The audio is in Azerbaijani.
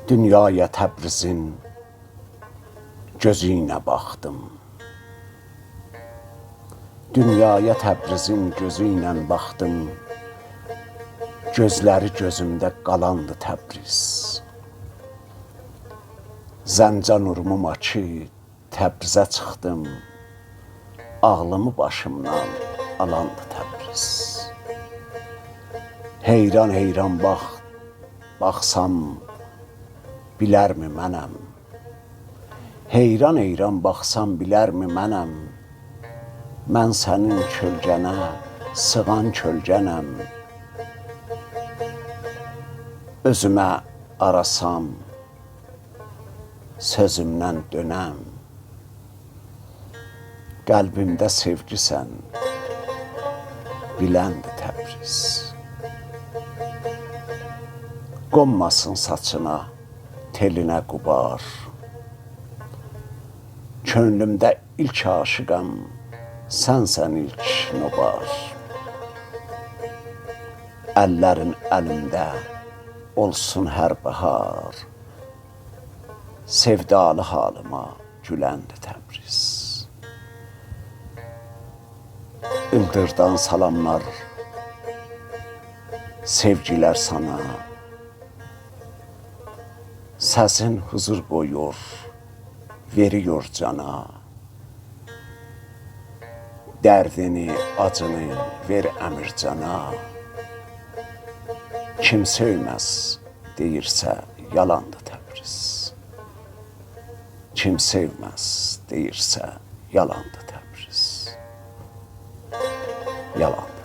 Dünyaya Təbrizin gözü ilə baxdım. Dünyaya Təbrizin gözü ilə baxdım. Gözləri gözümdə qalandı Təbriz. Zəncan urmuma ki, Təbrizə çıxdım. Ağlımı başımdan alandı Təbriz. Heyran heyran baxsam, bilərmi mənəm? Heyran heyran baxsam, bilərmi mənəm? Mən sənin kölgənə sığan kölgənəm. Özümə arasam, sözümdən dönəm. Qəlbimdə sevgisən, biləndi Təbriz. Qonmasın saçına, telinə qubar. Könlümdə ilk aşıqam, sənsən ilk nobar. Əllərin əlimdə olsun hər bahar. Sevdalı halıma güləndi Təbriz. İldırdan salamlar, sevgilər sana. Səsin huzur qoyur, veriyor cana. Dərdini, acını ver əmir cana. Kim sevməz deyirsə yalandı Təbriz. Kim sevməz deyirsə yalandı Təbriz. Yalan.